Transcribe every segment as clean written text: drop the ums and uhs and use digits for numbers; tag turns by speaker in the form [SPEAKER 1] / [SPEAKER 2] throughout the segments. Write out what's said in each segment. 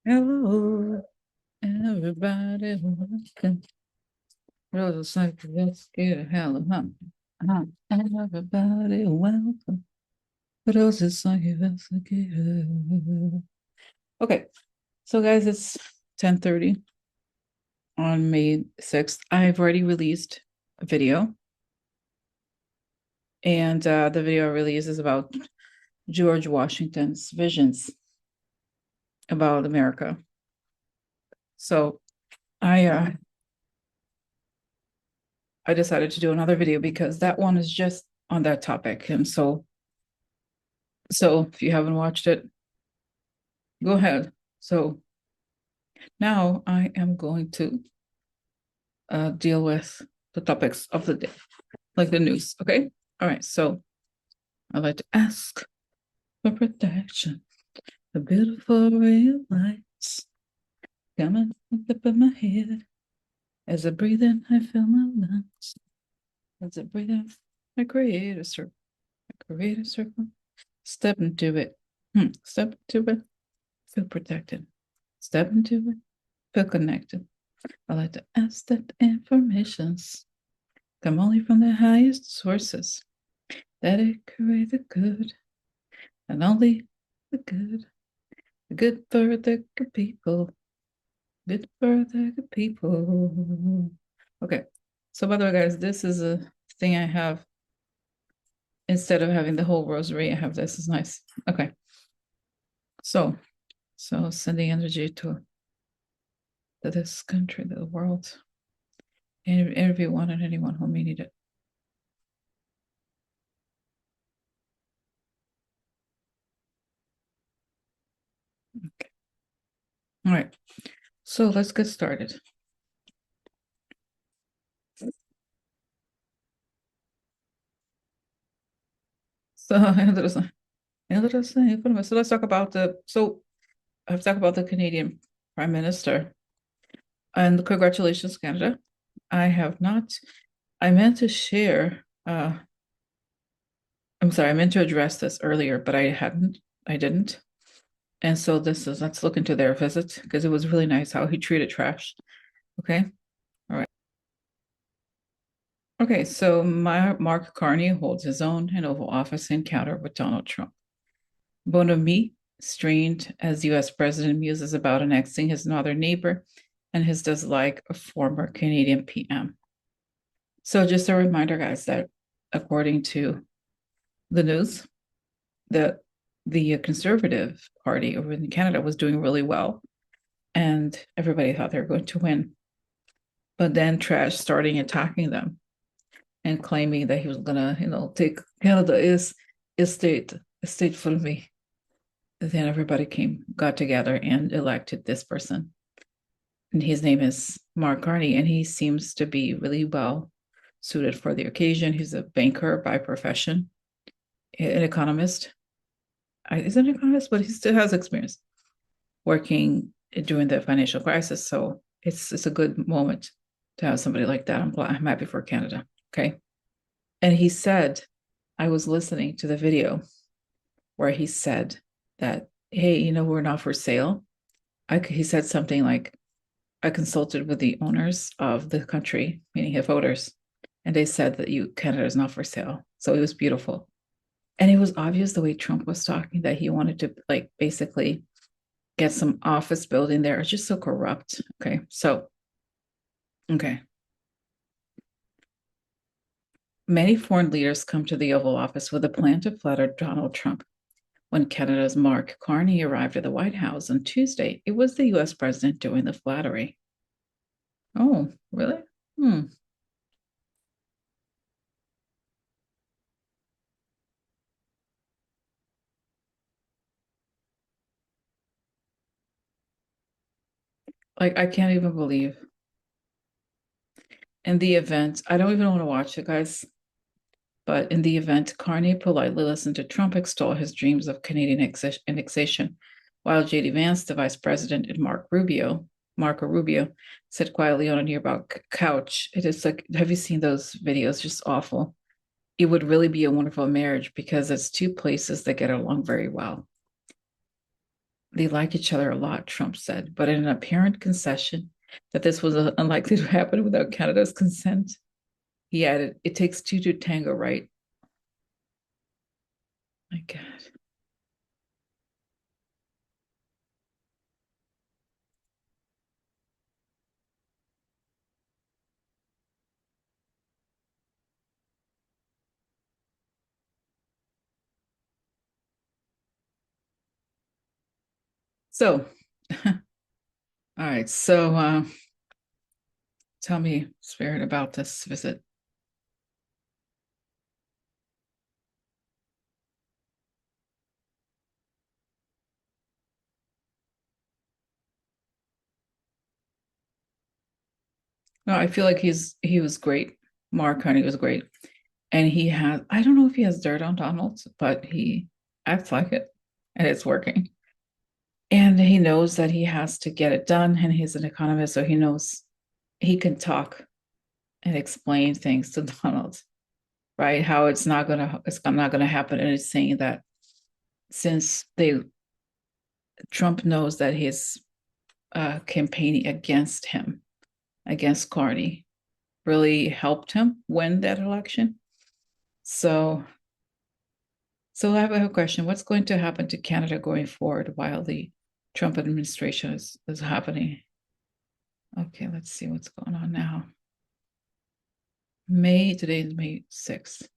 [SPEAKER 1] Hello, everybody. Welcome. Rose like let's get a hell of everybody, welcome. Roses like let's get a... Okay, so guys, it's 10:30 on May 6th. I've already released a video, and the video I released is about George Washington's visions about America. So I decided to do another video because that one is just on that topic. And so if you haven't watched it, go ahead. So now I am going to deal with the topics of the day, like the news. Okay. All right. So I'd like to ask for protection. The beautiful ray of lights coming from the tip of my head. As I breathe in, I feel my lungs. As I breathe in, I create a circle. I create a circle. Step into it. Step into it. Feel protected. Step into it. Feel connected. I like to ask that informations come only from the highest sources, that it create the good, and only the good for the good people, good for the good people. Okay, so by the way, guys, this is a thing I have. Instead of having the whole rosary, I have this. It's nice. Okay, so sending energy to this country, the world, and everyone and anyone who may need it. Okay. All right. So let's get started. So let's talk about I've talked about the Canadian Prime Minister. And congratulations, Canada. I have not, I meant to share, I'm sorry, I meant to address this earlier, but I didn't. And so let's look into their visit because it was really nice how he treated trash. Okay. All right. Okay. So Mark Carney holds his own in Oval Office encounter with Donald Trump. Bonhomie strained as US President muses about annexing his northern neighbor and his dislike of former Canadian PM. So just a reminder, guys, that according to the news, that the Conservative Party over in Canada was doing really well, and everybody thought they were going to win. But then Trash starting attacking them and claiming that he was gonna, take Canada is a state for me. Then everybody got together and elected this person. And his name is Mark Carney, and he seems to be really well suited for the occasion. He's a banker by profession, an economist. He's an economist, but he still has experience working during the financial crisis. So it's a good moment to have somebody like that. I'm happy for Canada. Okay. And he said, I was listening to the video where he said that, hey, we're not for sale. He said something like, I consulted with the owners of the country, meaning his voters, and they said that Canada is not for sale. So it was beautiful. And it was obvious the way Trump was talking that he wanted to basically get some office building there. It's just so corrupt. Okay. So, okay. Many foreign leaders come to the Oval Office with a plan to flatter Donald Trump. When Canada's Mark Carney arrived at the White House on Tuesday, it was the US president doing the flattery. Oh, really? Like, I can't even believe. In the event, I don't even want to watch it, guys. But in the event, Carney politely listened to Trump extol his dreams of Canadian annexation, while J.D. Vance, the vice president, and Marco Rubio, sat quietly on a nearby couch. It is like, have you seen those videos? Just awful. It would really be a wonderful marriage because it's two places that get along very well. they like each other a lot, Trump said, but in an apparent concession that this was unlikely to happen without Canada's consent, he added, "It takes two to tango, right?" My God. So, all right. So, tell me, Spirit, about this visit. No, I feel like he was great. Mark Carney was great, and he has. I don't know if he has dirt on Donald, but he acts like it, and it's working. And he knows that he has to get it done, and he's an economist, so he knows he can talk and explain things to Donald, right? How it's not gonna happen, and it's saying that since they Trump knows that his campaigning against him, against Carney, really helped him win that election. So, I have a question. What's going to happen to Canada going forward while the Trump administration is happening? Okay, let's see what's going on now. Today is May 6th.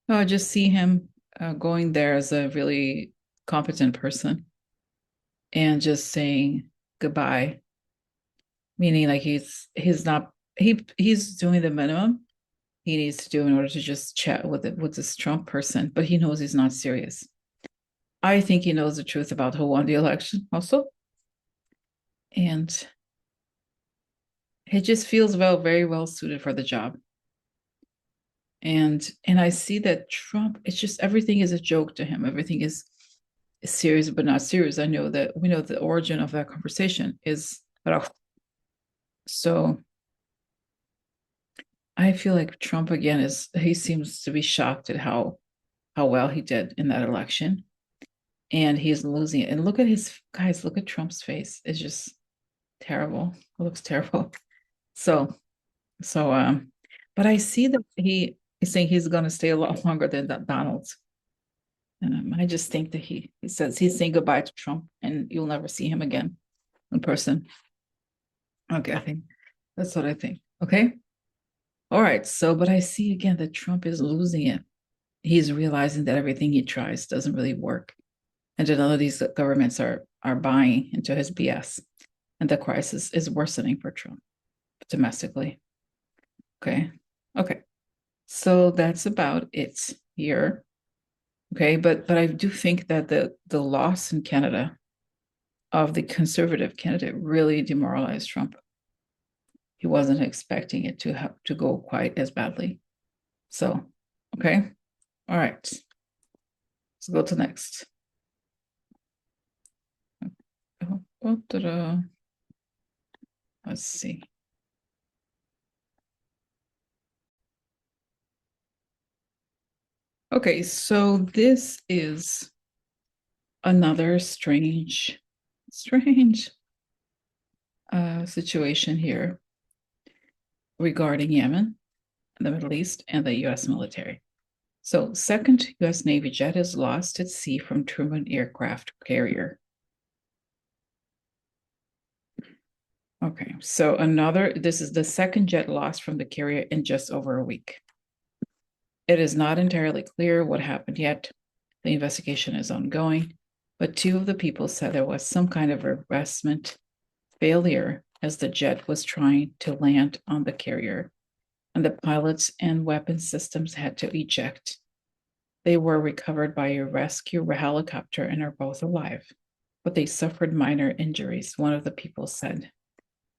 [SPEAKER 1] No, I just see him going there as a really competent person and just saying goodbye, meaning like he's not he's doing the minimum he needs to do in order to just chat with this Trump person, but he knows he's not serious. I think he knows the truth about who won the election also, and he just feels very well suited for the job. And I see that Trump, it's just everything is a joke to him. Everything is serious but not serious. We know the origin of that conversation is so I feel like Trump again he seems to be shocked at how well he did in that election, and he's losing it. And look at his guys, look at Trump's face. It's just terrible. It looks terrible. So but I see that he is saying he's going to stay a lot longer than that Donald. I just think that he says he's saying goodbye to Trump, and you'll never see him again in person. Okay, I think that's what I think. Okay. All right. So, but I see again that Trump is losing it. He's realizing that everything he tries doesn't really work, and that none of these governments are buying into his BS, and the crisis is worsening for Trump domestically. Okay. Okay. So that's about it here. Okay, but I do think that the loss in Canada of the conservative candidate really demoralized Trump. He wasn't expecting it to have to go quite as badly. So, okay. All right. Let's go to next. Let's see. Okay, so this is another strange situation here regarding Yemen, the Middle East, and the U.S. military. So, second U.S. Navy jet is lost at sea from Truman aircraft carrier. Okay, so this is the second jet lost from the carrier in just over a week. It is not entirely clear what happened yet. The investigation is ongoing, but two of the people said there was some kind of arrestment failure as the jet was trying to land on the carrier, and the pilots and weapon systems had to eject. They were recovered by a rescue helicopter and are both alive, but they suffered minor injuries, one of the people said.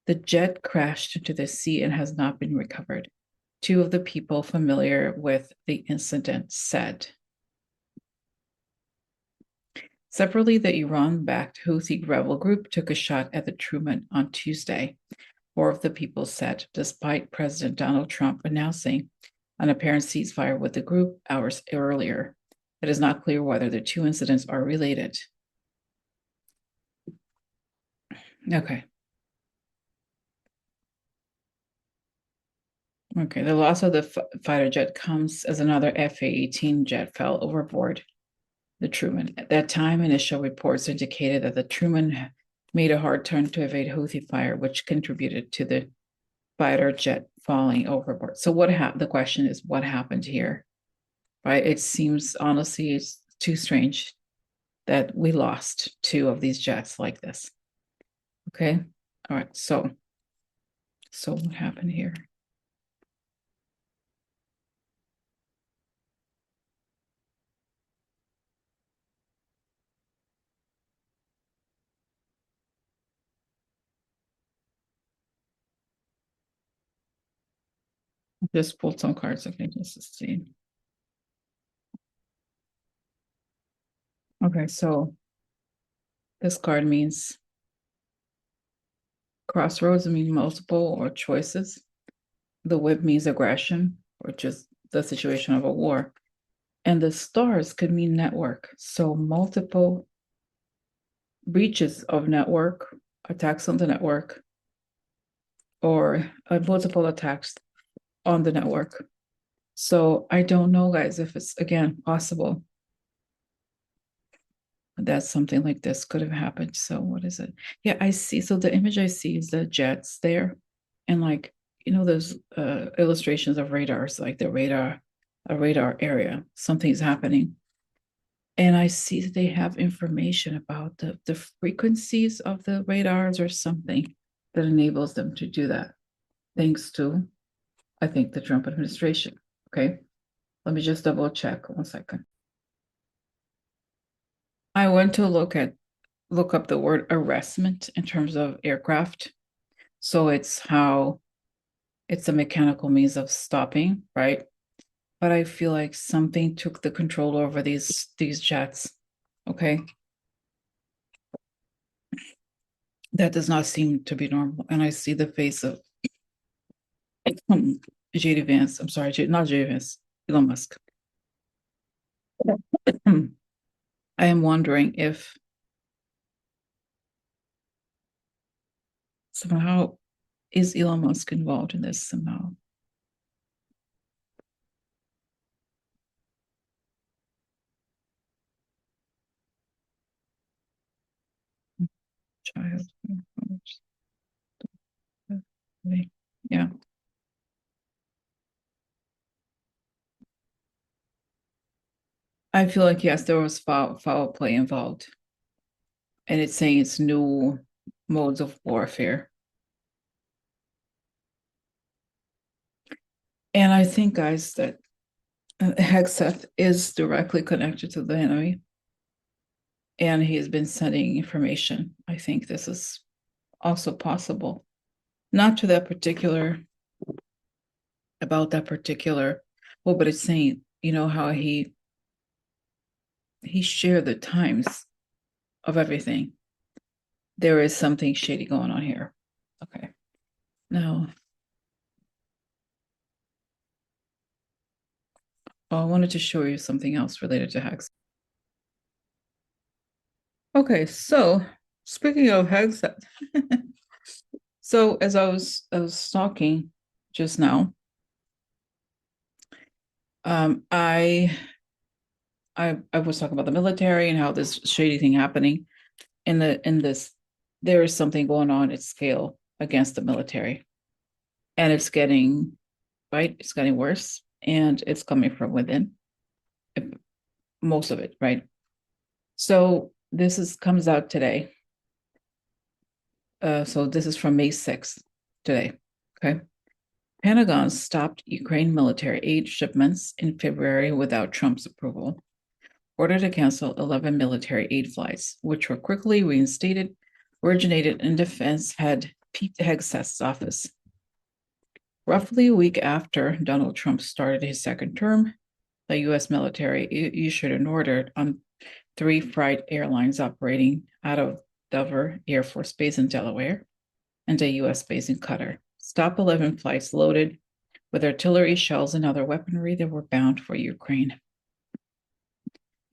[SPEAKER 1] The jet crashed into the sea and has not been recovered. two of the people familiar with the incident said. Separately, the Iran-backed Houthi rebel group took a shot at the Truman on Tuesday. Four of the people said, despite President Donald Trump announcing an apparent ceasefire with the group hours earlier. It is not clear whether the two incidents are related. Okay. Okay, the loss of the fighter jet comes as another F-18 jet fell overboard the Truman. At that time, initial reports indicated that the Truman made a hard turn to evade Houthi fire, which contributed to the fighter jet falling overboard. So what happened? The question is, what happened here? Right? It seems, honestly, it's too strange that we lost two of these jets like this. Okay. All right. So what happened here? Just pulled some cards. Okay, just to see. Okay, so this card means crossroads, mean multiple or choices. The whip means aggression or just the situation of a war. And the stars could mean network. So multiple breaches of network, attacks on the network, or multiple attacks on the network. So I don't know, guys, if it's, again, possible that something like this could have happened. So what is it? Yeah, I see. So the image I see is the jets there. And like, those illustrations of radars, like a radar area, something's happening. And I see that they have information about the frequencies of the radars or something that enables them to do that. Thanks to, I think, the Trump administration. Okay. Let me just double check 1 second. I went to look up the word arrestment in terms of aircraft. So it's a mechanical means of stopping, right? But I feel like something took the control over these jets. Okay. That does not seem to be normal. And I see the face of J.D. Vance. I'm sorry, not J.D. Vance, Elon Musk. I am wondering if somehow is Elon Musk involved in this somehow. Child. Yeah. I feel like, yes, there was foul play involved. And it's saying it's new modes of warfare. And I think, guys, that Hegseth is directly connected to the enemy. And he has been sending information. I think this is also possible. Not to that particular, about that particular, well, but it's saying, how he shared the times of everything. There is something shady going on here. Okay. Now, I wanted to show you something else related to Hegseth. Okay, so speaking of Hegseth, so as I was talking just now, I was talking about the military and how this shady thing happening in this. There is something going on at scale against the military, and it's getting worse, and it's coming from within. Most of it, right? So this comes out today. So this is from May 6th today. Okay. Pentagon stopped Ukraine military aid shipments in February without Trump's approval. Ordered to cancel 11 military aid flights, which were quickly reinstated, originated in defense head Pete Hegseth's office. Roughly a week after Donald Trump started his second term, the U.S. military issued an order on 3 freight airlines operating out of Dover Air Force Base in Delaware and a U.S. base in Qatar. Stop 11 flights loaded with artillery, shells, and other weaponry that were bound for Ukraine.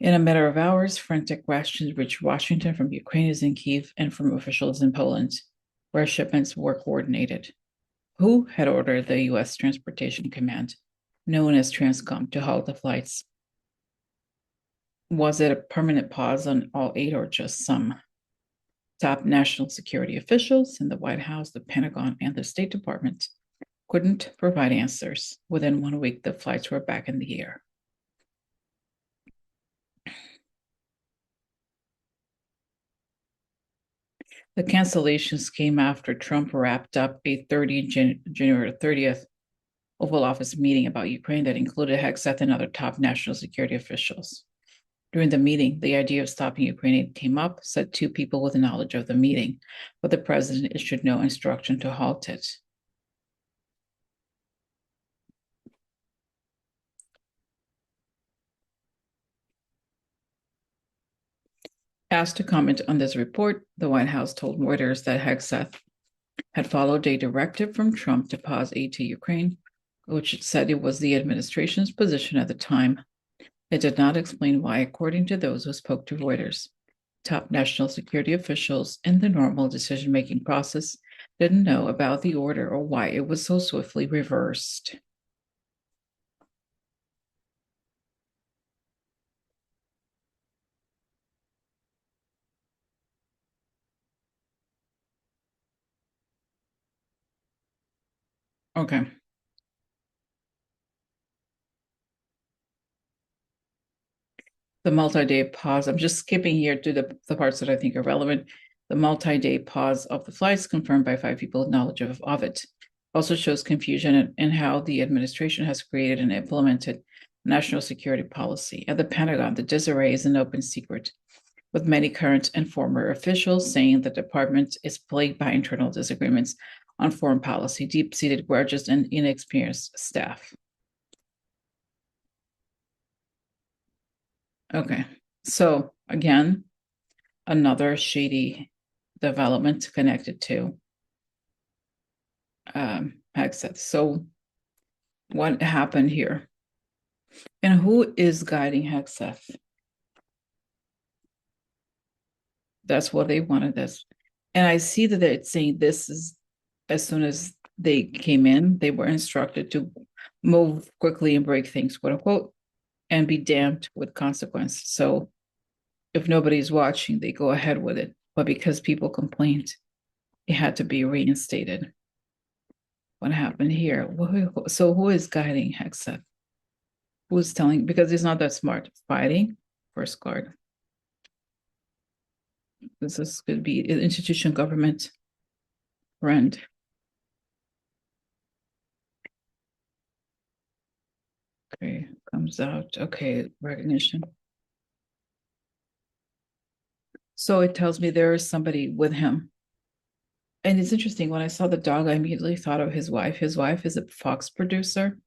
[SPEAKER 1] In a matter of hours, frantic rations reached Washington from Ukrainians in Kyiv and from officials in Poland, where shipments were coordinated. Who had ordered the U.S. Transportation Command, known as Transcom, to halt the flights? Was it a permanent pause on all 8 or just some? Top national security officials in the White House, the Pentagon, and the State Department couldn't provide answers. Within 1 week, the flights were back in the air. The cancellations came after Trump wrapped up a January 30th Oval Office meeting about Ukraine that included Hegseth and other top national security officials. During the meeting, the idea of stopping Ukraine came up, said 2 people with knowledge of the meeting, but the president issued no instruction to halt it. Asked to comment on this report, the White House told Reuters that Hegseth had followed a directive from Trump to pause aid to Ukraine, which it said it was the administration's position at the time. It did not explain why, according to those who spoke to Reuters. Top national security officials in the normal decision-making process didn't know about the order or why it was so swiftly reversed. Okay. The multi-day pause, I'm just skipping here to the parts that I think are relevant. The multi-day pause of the flights confirmed by 5 people with knowledge of it also shows confusion in how the administration has created and implemented national security policy. At the Pentagon, the disarray is an open secret, with many current and former officials saying the department is plagued by internal disagreements on foreign policy, deep-seated grudges, and inexperienced staff. Okay, so again, another shady development connected to Hegseth. So what happened here? And who is guiding Hegseth? That's what they wanted this. And I see that it's saying this is, as soon as they came in, they were instructed to move quickly and break things, quote unquote, and be damned with consequence. So if nobody's watching, they go ahead with it. But because people complained, it had to be reinstated. What happened here? So who is guiding Hegseth? Who's telling? Because he's not that smart. Fighting, first card. This could be an institution, government, friend. Okay, comes out. Okay, recognition. So it tells me there is somebody with him. And it's interesting, when I saw the dog, I immediately thought of his wife. His wife is a Fox producer,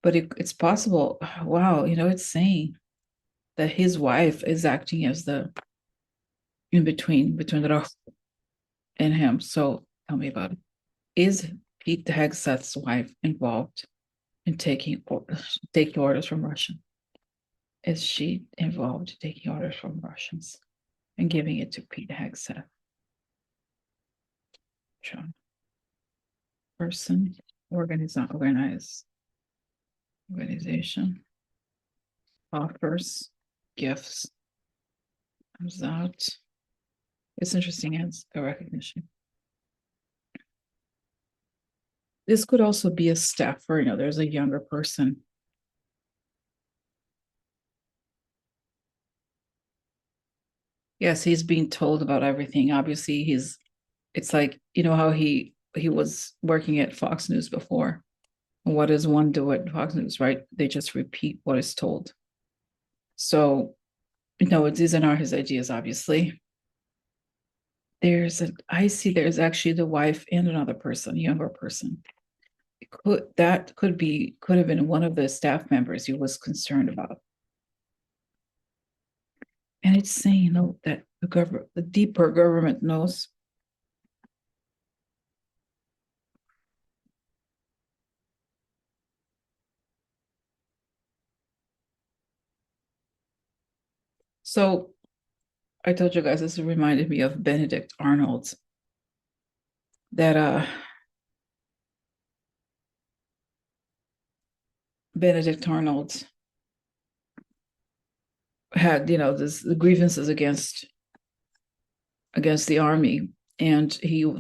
[SPEAKER 1] but it's possible. Wow, it's saying that his wife is acting as the in between the dog and him. So tell me about it. Is Pete Hegseth's wife involved in taking orders from Russia? Is she involved in taking orders from Russians and giving it to Pete Hegseth? John. Person, organization, offers, gifts, comes out. It's interesting as a recognition. This could also be a staffer, there's a younger person. Yes, he's being told about everything. Obviously, it's like, how he was working at Fox News before. What does one do at Fox News, right? They just repeat what is told. So, these are not his ideas, obviously. I see there's actually the wife and another person, younger person. could have been one of the staff members he was concerned about. And it's saying, that the deeper government knows. So I told you guys this reminded me of Benedict Arnold. That Benedict Arnold had, the grievances against the army. And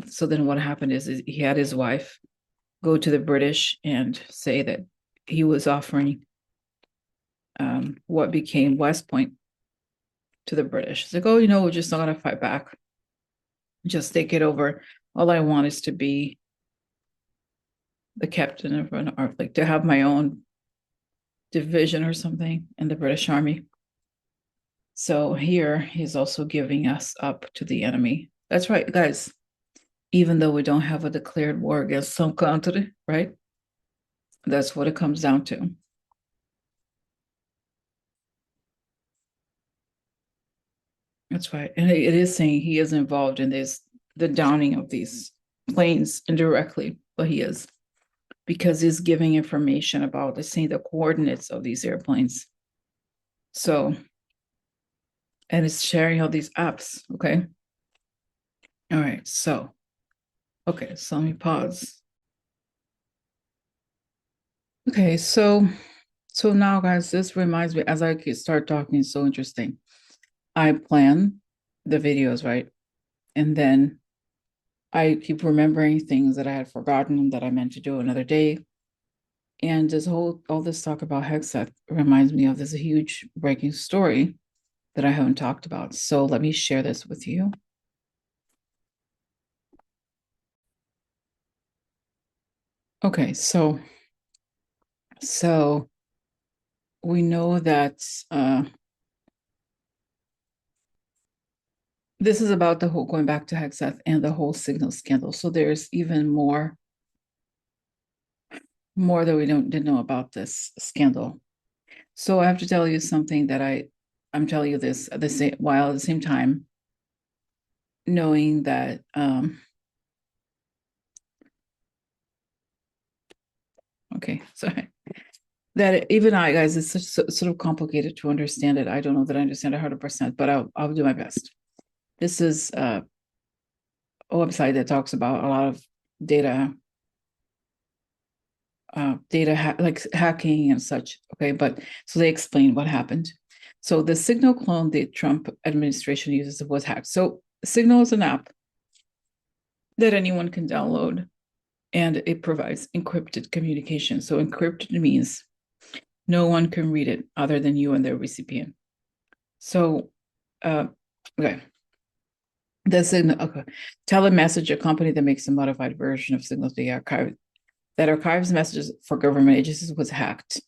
[SPEAKER 1] so then what happened is he had his wife go to the British and say that he was offering what became West Point to the British. It's like, we're just not going to fight back. Just take it over. All I want is to be the captain of an army, like to have my own division or something in the British Army. So here he's also giving us up to the enemy. That's right, guys. Even though we don't have a declared war against some country, right? That's what it comes down to. That's right. And it is saying he is involved in the downing of these planes indirectly, but he is, because he's giving information about the coordinates of these airplanes. So, and it's sharing all these apps, okay? All right, so let me pause. Okay, so now, guys, this reminds me, as I start talking, it's so interesting. I plan the videos, right? And then I keep remembering things that I had forgotten that I meant to do another day. And all this talk about Hegseth reminds me of this huge breaking story that I haven't talked about. So let me share this with you. Okay, so we know that this is about the whole, going back to Hegseth and the whole signal scandal. So there's even more that we didn't know about this scandal. So I have to tell you something that I'm telling you this at the same time knowing that okay, sorry. That even I, guys, it's sort of complicated to understand it. I don't know that I understand it 100%, but I'll do my best. This is a website that talks about a lot of data like hacking and such. Okay, but so they explain what happened. So the Signal clone the Trump administration uses was hacked. So Signal is an app that anyone can download, and it provides encrypted communication. So encrypted means no one can read it other than you and the recipient. So, okay. The Signal, okay. Telemessage, a company that makes a modified version of Signal to the archive that archives messages for government agencies, was hacked.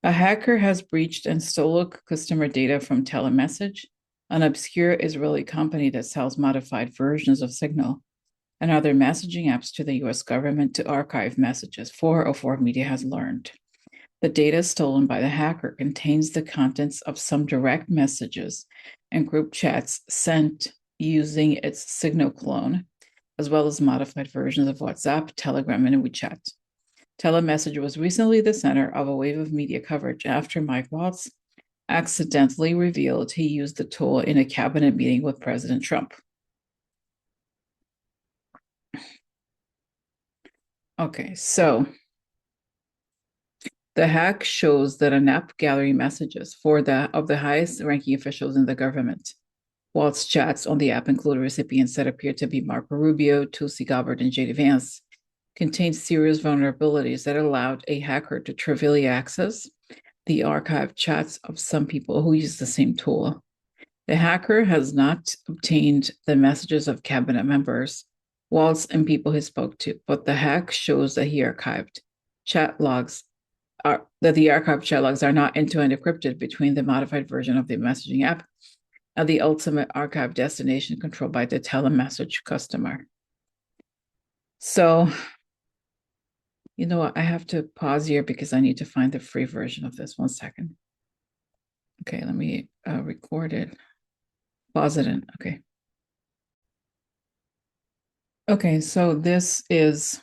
[SPEAKER 1] A hacker has breached and stolen customer data from Telemessage, an obscure Israeli company that sells modified versions of Signal and other messaging apps to the US government to archive messages, 404 Media has learned. The data stolen by the hacker contains the contents of some direct messages and group chats sent using its Signal clone, as well as modified versions of WhatsApp, Telegram, and WeChat. Telemessage was recently the center of a wave of media coverage after Mike Waltz accidentally revealed he used the tool in a cabinet meeting with President Trump. Okay, so the hack shows that an app gathering messages of the highest ranking officials in the government. Walt's chats on the app include recipients that appear to be Marco Rubio, Tulsi Gabbard, and J.D. Vance, contained serious vulnerabilities that allowed a hacker to trivially access the archived chats of some people who use the same tool. The hacker has not obtained the messages of cabinet members, Waltz, and people he spoke to, but the hack shows that the archived chat logs are not end-to-end encrypted between the modified version of the messaging app and the ultimate archive destination controlled by the telemessage customer. So, you know what? I have to pause here because I need to find the free version of this. 1 second. Okay, let me record it. Pause it in. Okay. Okay, so this is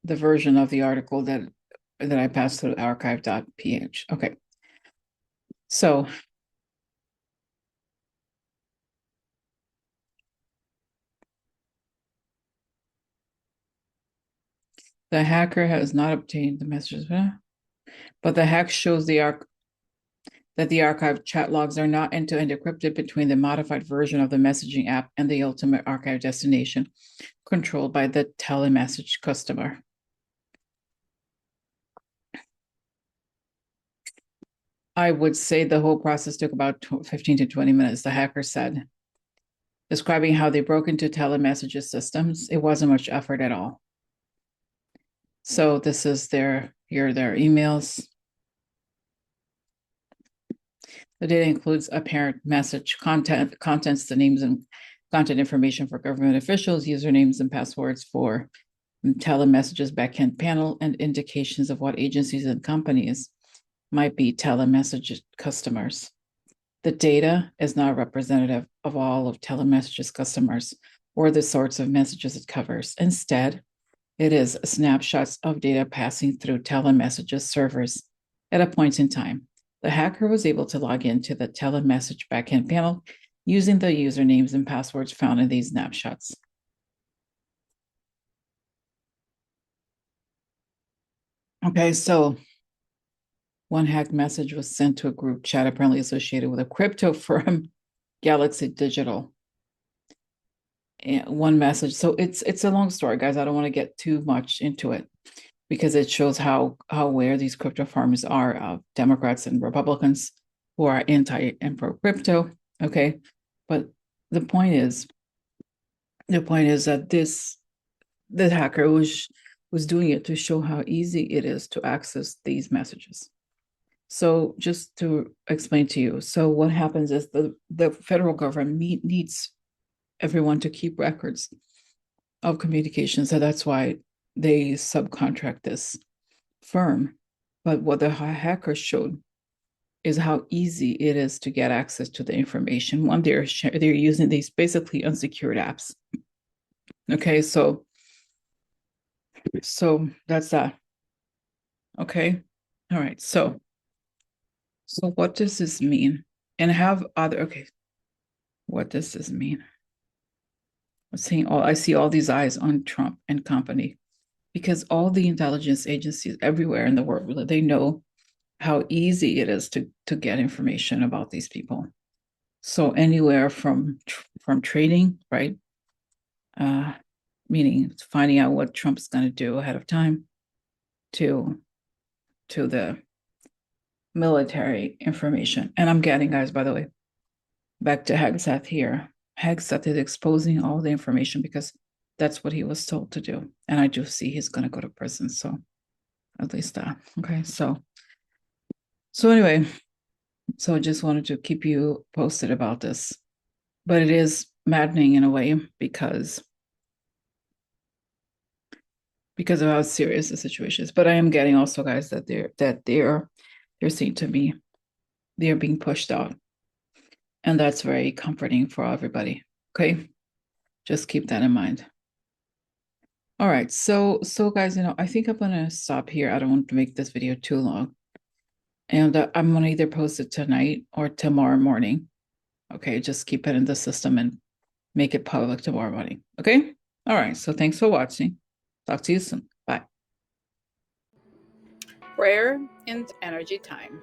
[SPEAKER 1] the version of the article that I passed through archive.ph. Okay. So the hacker has not obtained the messages, but the hack shows that the archive chat logs are not end-to-end encrypted between the modified version of the messaging app and the ultimate archive destination, controlled by the telemessage customer. I would say the whole process took about 15 to 20 minutes, the hacker said, describing how they broke into telemessages systems. It wasn't much effort at all. So this is their emails. The data includes apparent message contents, the names and content information for government officials, usernames and passwords for telemessages backend panel, and indications of what agencies and companies might be telemessage customers. The data is not representative of all of telemessages customers or the sorts of messages it covers. Instead, it is snapshots of data passing through telemessages servers at a point in time. The hacker was able to log into the telemessage backend panel using the usernames and passwords found in these snapshots. Okay, so one hacked message was sent to a group chat apparently associated with a crypto firm, Galaxy Digital. And one message. So it's a long story, guys. I don't want to get too much into it because it shows how aware these crypto farmers are of Democrats and Republicans who are anti and pro crypto. Okay, but the point is that the hacker was doing it to show how easy it is to access these messages. So just to explain to you, so what happens is the federal government needs everyone to keep records of communication. So that's why they subcontract this firm. But what the hackers showed is how easy it is to get access to the information. One, they're using these basically unsecured apps. Okay, so that's that. Okay, all right. So what does this mean? And have other what does this mean? I see all these eyes on Trump and company because all the intelligence agencies everywhere in the world, they know how easy it is to get information about these people. So anywhere from trading, right? Meaning finding out what Trump's going to do ahead of time, to the military information. And I'm getting, guys, by the way, back to Hegseth here. Hegseth is exposing all the information because that's what he was told to do. And I do see he's going to go to prison. So at least that. Okay. So anyway, so I just wanted to keep you posted about this. But it is maddening in a way because of how serious the situation is. But I am getting also, guys, that they're seen to be they're being pushed out. And that's very comforting for everybody. Okay. Just keep that in mind. All right. So guys, I think I'm gonna stop here. I don't want to make this video too long. And I'm gonna either post it tonight or tomorrow morning. Okay, just keep it in the system and make it public tomorrow morning. Okay. All right. So thanks for watching. Talk to you soon. Bye. Prayer and energy time.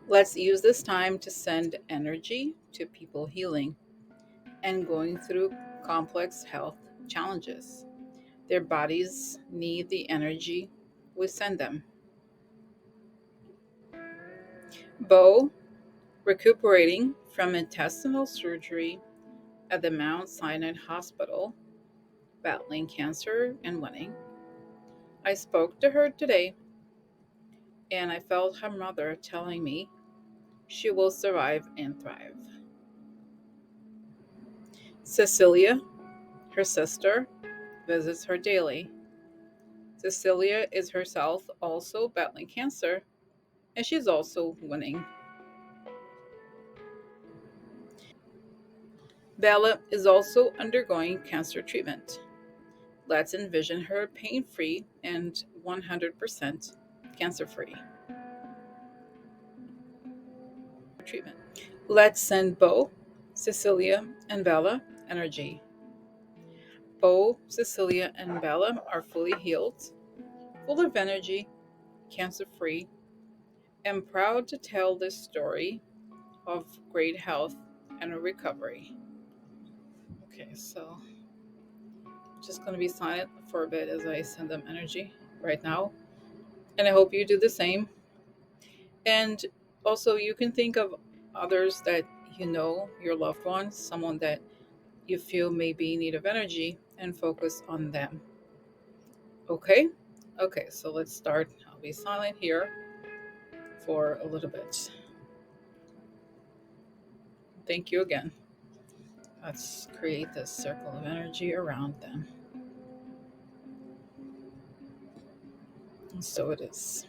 [SPEAKER 1] Let's use this time to send energy to people healing and going through complex health challenges. Their bodies need the energy we send them. Bo, recuperating from intestinal surgery at the Mount Sinai Hospital, battling cancer and winning. I spoke to her today. and I felt her mother telling me she will survive and thrive. Cecilia, her sister, visits her daily. Cecilia is herself also battling cancer, and she's also winning. Bella is also undergoing cancer treatment. Let's envision her pain free and 100% cancer free. Treatment. Let's send Bo, Cecilia, and Bella energy. Bo, Cecilia, and Bella are fully healed, full of energy, cancer free, and proud to tell this story of great health and recovery. Okay, so just going to be silent for a bit as I send them energy right now. And I hope you do the same. And also, you can think of others that you know, your loved ones, someone that you feel may be in need of energy, and focus on them. Okay? Okay, so let's start. I'll be silent here for a little bit. Thank you again. Let's create this circle of energy around them. And so it is.